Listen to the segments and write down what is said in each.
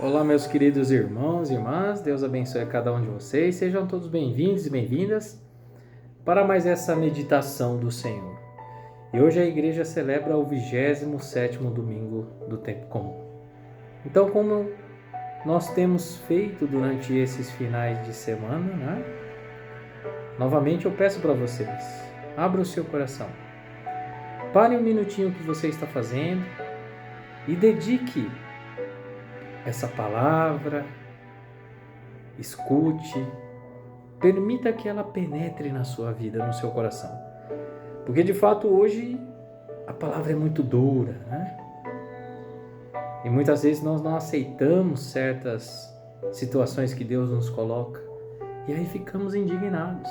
Olá, meus queridos irmãos e irmãs, Deus abençoe a cada um de vocês, sejam todos bem-vindos e bem-vindas para mais essa meditação do Senhor. E hoje a igreja celebra o 27º domingo do tempo comum. Então, como nós temos feito durante esses finais de semana, né? Novamente eu peço para vocês, abra o seu coração, pare um minutinho o que você está fazendo e dedique essa palavra, escute, permita que ela penetre na sua vida, no seu coração. Porque de fato hoje a palavra é muito dura, né? E muitas vezes nós não aceitamos certas situações que Deus nos coloca e aí ficamos indignados.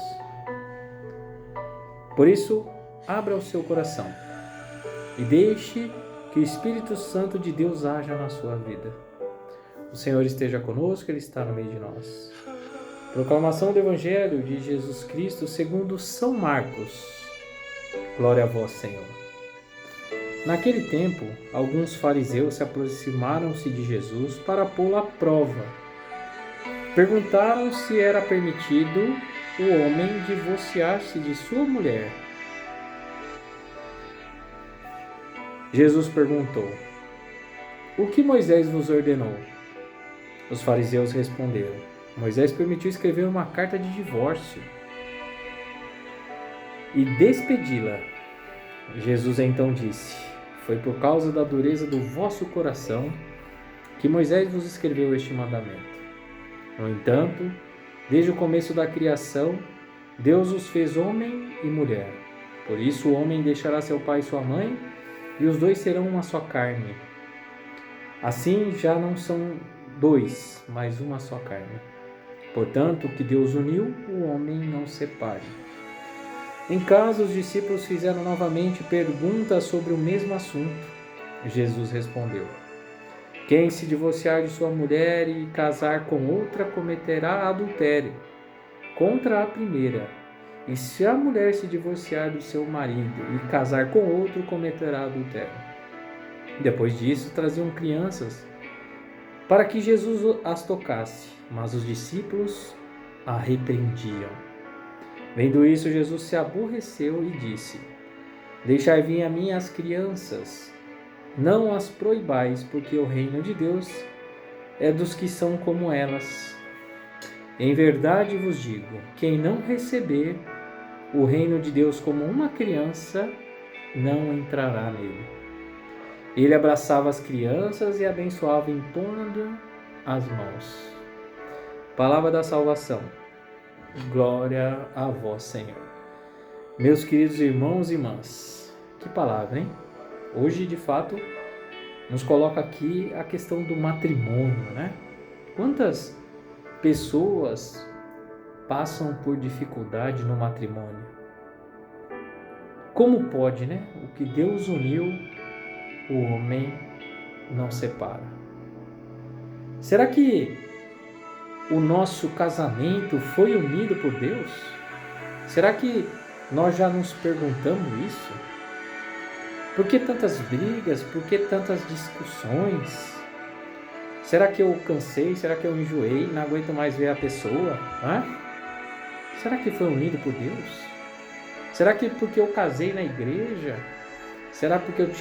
Por isso, abra o seu coração e deixe que o Espírito Santo de Deus haja na sua vida. O Senhor esteja conosco, Ele está no meio de nós. Proclamação do Evangelho de Jesus Cristo segundo São Marcos. Glória a vós, Senhor. Naquele tempo, alguns fariseus se aproximaram-se de Jesus para pô-lo à prova. Perguntaram se era permitido o homem divorciar-se de sua mulher. Jesus perguntou: O que Moisés vos ordenou? Os fariseus responderam: Moisés permitiu escrever uma carta de divórcio e despedi-la. Jesus então disse: Foi por causa da dureza do vosso coração que Moisés vos escreveu este mandamento. No entanto, desde o começo da criação, Deus os fez homem e mulher. Por isso o homem deixará seu pai e sua mãe, e os dois serão uma só carne. Assim já não são dois, mas uma só carne. Portanto, o que Deus uniu, o homem não separe. Em casa, os discípulos fizeram novamente perguntas sobre o mesmo assunto. Jesus respondeu: Quem se divorciar de sua mulher e casar com outra cometerá adultério contra a primeira. E se a mulher se divorciar do seu marido e casar com outro, cometerá adultério. Depois disso, traziam crianças para que Jesus as tocasse, mas os discípulos a repreendiam. Vendo isso, Jesus se aborreceu e disse: Deixai vir a mim as crianças, não as proibais, porque o reino de Deus é dos que são como elas. Em verdade vos digo, quem não receber o reino de Deus como uma criança, não entrará nele. Ele abraçava as crianças e abençoava impondo as mãos. Palavra da salvação. Glória a vós, Senhor. Meus queridos irmãos e irmãs, que palavra, hein? Hoje, de fato, nos coloca aqui a questão do matrimônio, né? Quantas pessoas passam por dificuldade no matrimônio? Como pode, né? O que Deus uniu, o homem não separa. Será que o nosso casamento foi unido por Deus? Será que nós já nos perguntamos isso? Por que tantas brigas? Por que tantas discussões? Será que eu cansei? Será que eu enjoei? Não aguento mais ver a pessoa? Será que foi unido por Deus? Será que porque eu casei na igreja? Será porque eu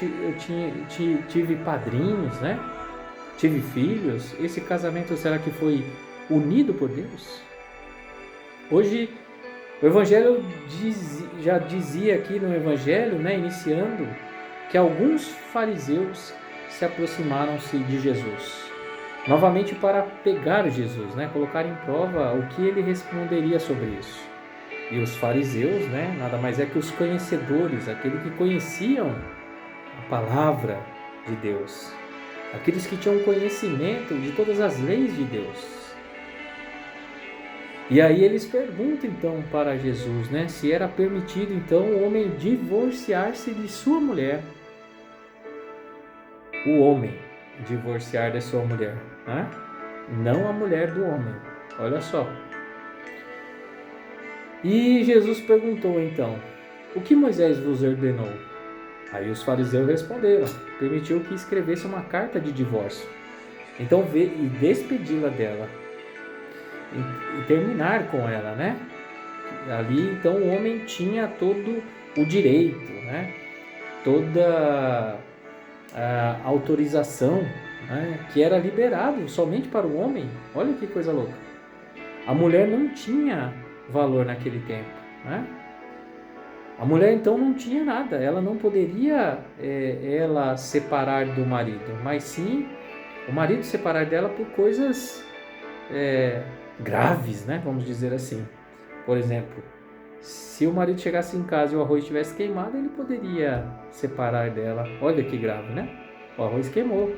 tive padrinhos, né? Tive filhos? Esse casamento será que foi unido por Deus? Hoje, o Evangelho já dizia aqui no Evangelho, né, iniciando, que alguns fariseus se aproximaram-se de Jesus, novamente para pegar Jesus, né, colocar em prova o que ele responderia sobre isso. E os fariseus, né, nada mais é que os conhecedores, aqueles que conheciam a palavra de Deus, aqueles que tinham conhecimento de todas as leis de Deus. E aí eles perguntam então para Jesus, né, se era permitido então o homem divorciar-se de sua mulher. O homem divorciar de sua mulher, né? Não a mulher do homem. Olha só. E Jesus perguntou então: O que Moisés vos ordenou? Aí os fariseus responderam: Permitiu que escrevesse uma carta de divórcio Então, e despedi-la dela e terminar com ela, né? Ali, então, o homem tinha todo o direito, né? Toda a autorização, né? Que era liberado somente para o homem. Olha que coisa louca. A mulher não tinha valor naquele tempo, né? A mulher então não tinha nada, ela não poderia ela separar do marido, mas sim o marido separar dela por coisas graves, né? Vamos dizer assim. Por exemplo, se o marido chegasse em casa e o arroz estivesse queimado, ele poderia separar dela. Olha que grave, né? O arroz queimou.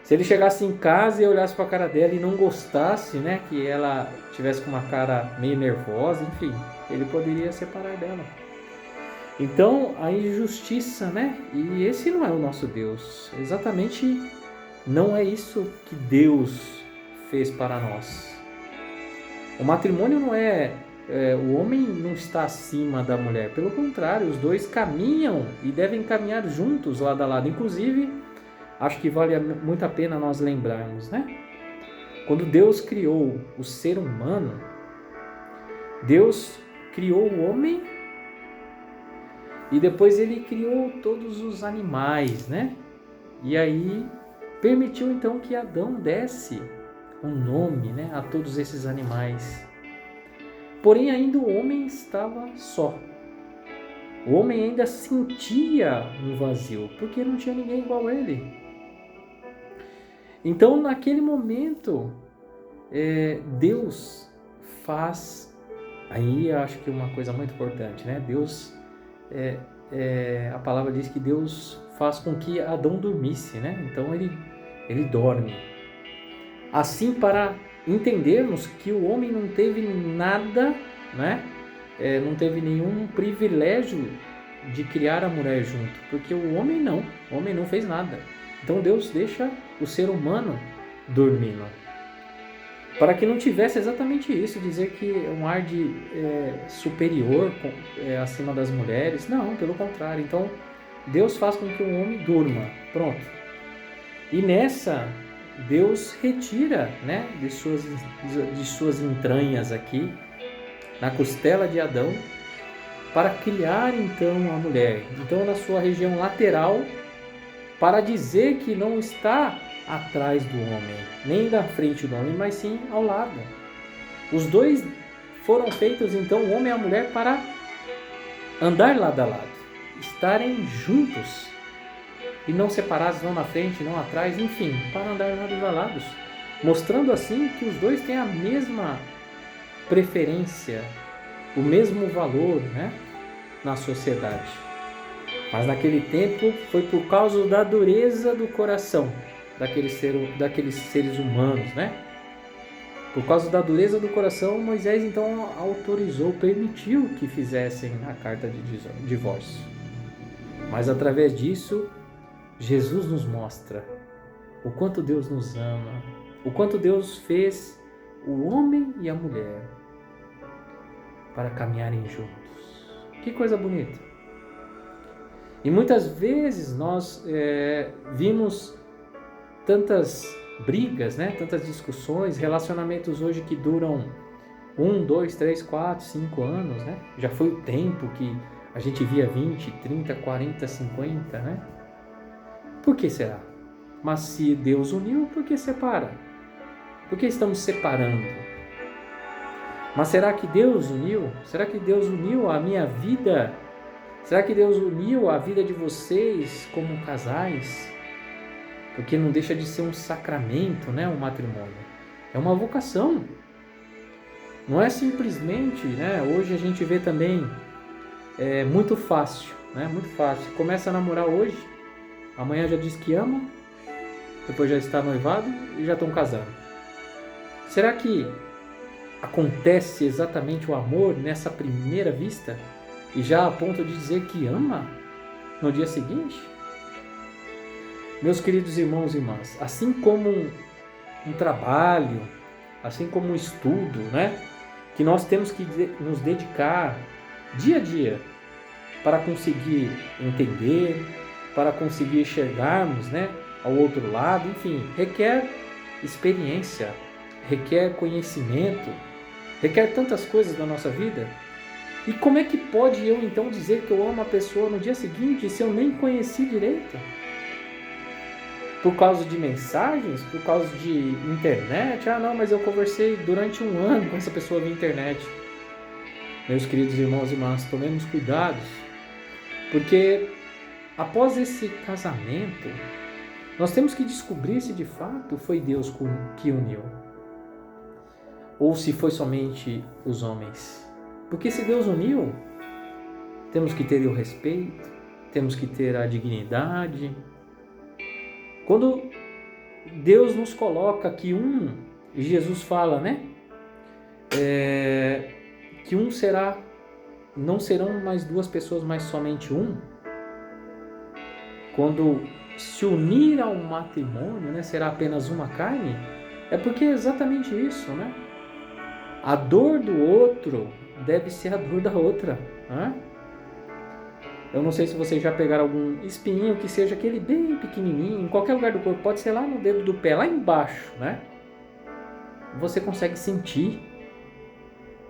Se ele chegasse em casa e olhasse para a cara dela e não gostasse, né? Que ela tivesse com uma cara meio nervosa, enfim, ele poderia separar dela. Então, a injustiça, né? E esse não é o nosso Deus. Exatamente não é isso que Deus fez para nós. O matrimônio não o homem não está acima da mulher. Pelo contrário, os dois caminham e devem caminhar juntos lado a lado. Inclusive, acho que vale muito a pena nós lembrarmos, né? Quando Deus criou o ser humano, Deus criou o homem e depois ele criou todos os animais, né? E aí permitiu então que Adão desse um nome, né, a todos esses animais. Porém, ainda o homem estava só. O homem ainda sentia um vazio, porque não tinha ninguém igual a ele. Então, naquele momento, Deus faz... Aí acho que uma coisa muito importante, né? Deus, a palavra diz que Deus faz com que Adão dormisse, né? Então ele dorme. Assim, para entendermos que o homem não teve nada, né? Não teve nenhum privilégio de criar a mulher junto, porque o homem não fez nada. Então Deus deixa o ser humano dormindo, para que não tivesse exatamente isso, dizer que é um ar de superior acima das mulheres. Não, pelo contrário. Então Deus faz com que o homem durma, pronto. E nessa Deus retira, né, de suas entranhas aqui, na costela de Adão, para criar então a mulher. Então na sua região lateral, para dizer que não está atrás do homem, nem da frente do homem, mas sim ao lado. Os dois foram feitos então, o homem e a mulher, para andar lado a lado, estarem juntos e não separados, não na frente, não atrás, enfim, para andar lado a lado, mostrando assim que os dois têm a mesma preferência, o mesmo valor, né, na sociedade. Mas naquele tempo foi por causa da dureza do coração daqueles seres humanos, né? Por causa da dureza do coração, Moisés então autorizou, permitiu que fizessem a carta de divórcio. Mas através disso, Jesus nos mostra o quanto Deus nos ama, o quanto Deus fez o homem e a mulher para caminharem juntos. Que coisa bonita! E muitas vezes nós vimos tantas brigas, né? Tantas discussões, relacionamentos hoje que duram 1, 2, 3, 4, 5 anos, né? Já foi o tempo que a gente via 20, 30, 40, 50, né? Por que será? Mas se Deus uniu, por que separa? Por que estamos separando? Mas será que Deus uniu? Será que Deus uniu a minha vida? Será que Deus uniu a vida de vocês como casais? Porque não deixa de ser um sacramento, né? Um matrimônio. É uma vocação. Não é simplesmente, né? Hoje a gente vê também muito fácil, né? Muito fácil. Começa a namorar hoje, amanhã já diz que ama, depois já está noivado e já estão casando. Será que acontece exatamente o amor nessa primeira vista e já a ponto de dizer que ama no dia seguinte? Meus queridos irmãos e irmãs, assim como um trabalho, assim como um estudo, né, que nós temos que nos dedicar dia a dia para conseguir entender, para conseguir enxergarmos, né, ao outro lado, enfim, requer experiência, requer conhecimento, requer tantas coisas da nossa vida. E como é que pode eu então dizer que eu amo a pessoa no dia seguinte se eu nem conheci direito? Por causa de mensagens? Por causa de internet? Ah, não, mas eu conversei durante um ano com essa pessoa via internet. Meus queridos irmãos e irmãs, tomemos cuidados, porque após esse casamento, nós temos que descobrir se de fato foi Deus que uniu, ou se foi somente os homens. Porque se Deus uniu, temos que ter o respeito, temos que ter a dignidade. Quando Deus nos coloca que e Jesus fala, né? Que não serão mais duas pessoas, mas somente um. Quando se unir ao matrimônio, né, será apenas uma carne, é porque é exatamente isso, né? A dor do outro deve ser a dor da outra, né? Eu não sei se vocês já pegaram algum espinho que seja aquele bem pequenininho, em qualquer lugar do corpo, pode ser lá no dedo do pé, lá embaixo, né? Você consegue sentir,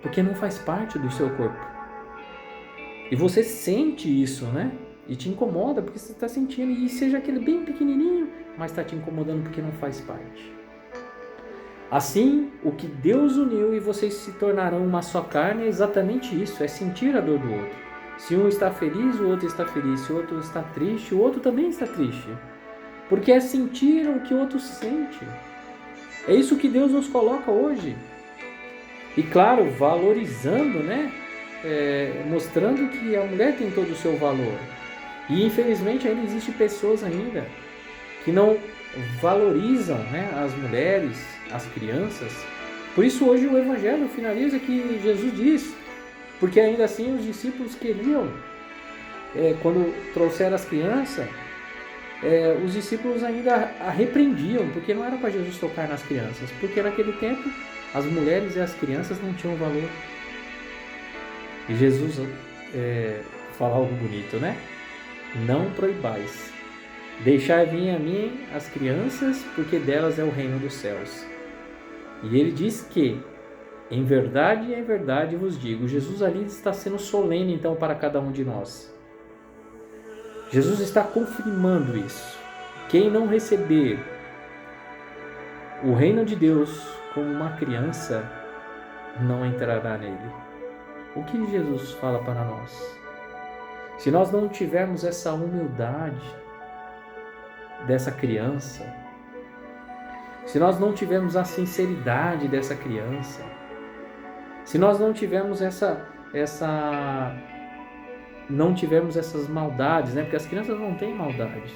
porque não faz parte do seu corpo. E você sente isso, né? E te incomoda porque você está sentindo, e seja aquele bem pequenininho, mas está te incomodando porque não faz parte. Assim, o que Deus uniu e vocês se tornarão uma só carne é exatamente isso, é sentir a dor do outro. Se um está feliz, o outro está feliz. Se o outro está triste, o outro também está triste. Porque é sentir o que o outro sente. É isso que Deus nos coloca hoje. E claro, valorizando, né? Mostrando que a mulher tem todo o seu valor. E infelizmente ainda existem pessoas ainda que não valorizam, né, as mulheres, as crianças. Por isso hoje o Evangelho finaliza que Jesus diz, porque ainda assim os discípulos queriam, quando trouxeram as crianças, os discípulos ainda a repreendiam, porque não era para Jesus tocar nas crianças, porque naquele tempo as mulheres e as crianças não tinham valor. E Jesus fala algo bonito, né? Não proibais, deixai vir a mim as crianças, porque delas é o reino dos céus. E ele diz que, em verdade vos digo, Jesus ali está sendo solene então para cada um de nós. Jesus está confirmando isso. Quem não receber o reino de Deus como uma criança, não entrará nele. O que Jesus fala para nós? Se nós não tivermos essa humildade dessa criança, se nós não tivermos a sinceridade dessa criança, se nós não tivermos não tivermos essas maldades, né? Porque as crianças não têm maldades.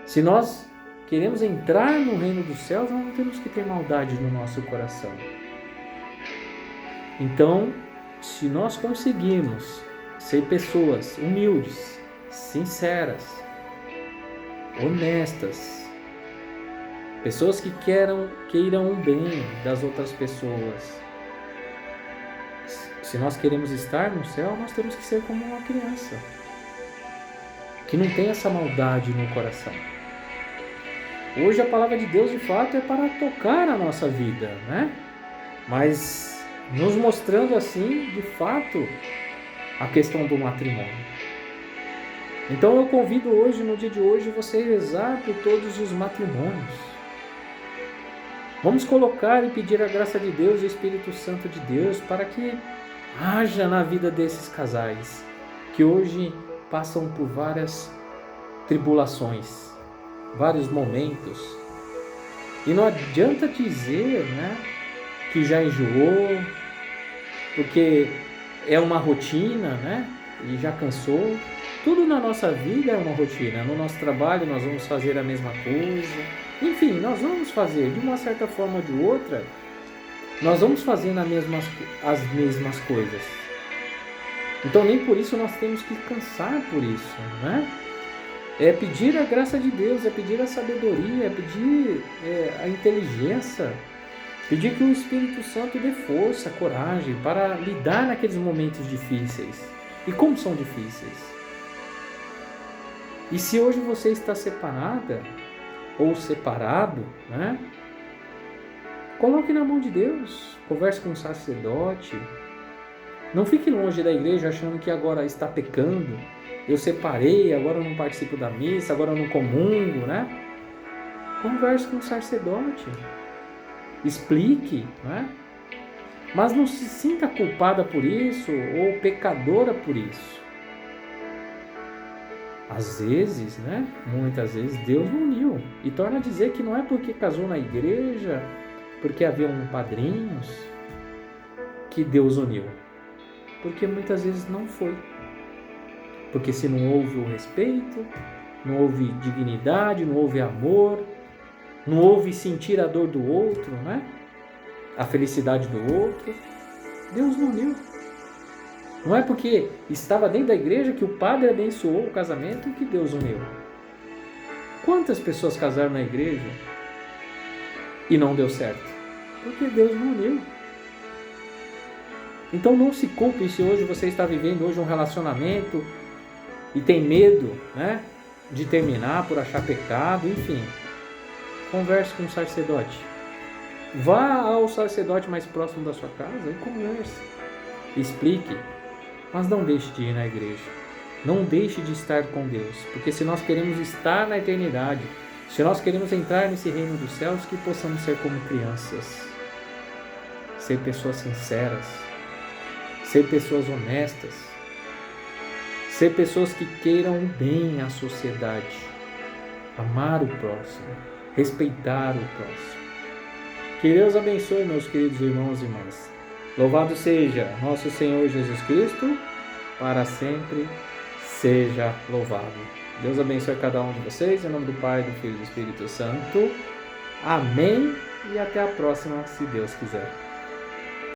Se nós queremos entrar no reino dos céus, nós não temos que ter maldade no nosso coração. Então, se nós conseguirmos ser pessoas humildes, sinceras, honestas, pessoas que queiram o bem das outras pessoas, se nós queremos estar no céu, nós temos que ser como uma criança, que não tem essa maldade no coração. Hoje a palavra de Deus de fato é para tocar a nossa vida, né? Mas nos mostrando assim, de fato, a questão do matrimônio. Então eu convido hoje, no dia de hoje, você a rezar por todos os matrimônios. Vamos colocar e pedir a graça de Deus e o Espírito Santo de Deus para que haja na vida desses casais que hoje passam por várias tribulações, vários momentos. E não adianta dizer, né, que já enjoou, porque é uma rotina, né, e já cansou. Tudo na nossa vida é uma rotina. No nosso trabalho nós vamos fazer a mesma coisa. Enfim, nós vamos fazer de uma certa forma ou de outra. Nós vamos fazendo as mesmas coisas. Então nem por isso nós temos que cansar por isso, né? É pedir a graça de Deus, é pedir a sabedoria, é pedir a inteligência, pedir que o Espírito Santo dê força, coragem para lidar naqueles momentos difíceis. E como são difíceis? E se hoje você está separada ou separado, né? Coloque na mão de Deus, converse com o sacerdote. Não fique longe da igreja achando que agora está pecando. Eu separei, agora eu não participo da missa, agora eu não comungo, né? Converse com o sacerdote. Explique, né? Mas não se sinta culpada por isso ou pecadora por isso. Às vezes, né? Muitas vezes Deus uniu. E torna a dizer que não é porque casou na igreja, porque havia padrinhos, que Deus uniu. Porque muitas vezes não foi. Porque se não houve o respeito, não houve dignidade, não houve amor, não houve sentir a dor do outro, né? A felicidade do outro, Deus não uniu. Não é porque estava dentro da igreja que o padre abençoou o casamento que Deus uniu. Quantas pessoas casaram na igreja e não deu certo? Porque Deus não uniu. Então não se culpe se hoje você está vivendo hoje um relacionamento e tem medo, né, de terminar por achar pecado, enfim. Converse com o sacerdote. Vá ao sacerdote mais próximo da sua casa e converse. Explique. Mas não deixe de ir na igreja. Não deixe de estar com Deus. Porque se nós queremos estar na eternidade, se nós queremos entrar nesse reino dos céus, que possamos ser como crianças. Ser pessoas sinceras. Ser pessoas honestas. Ser pessoas que queiram o bem à sociedade. Amar o próximo. Respeitar o próximo. Que Deus abençoe, meus queridos irmãos e irmãs. Louvado seja nosso Senhor Jesus Cristo, para sempre seja louvado. Deus abençoe cada um de vocês, em nome do Pai, do Filho e do Espírito Santo. Amém e até a próxima, se Deus quiser.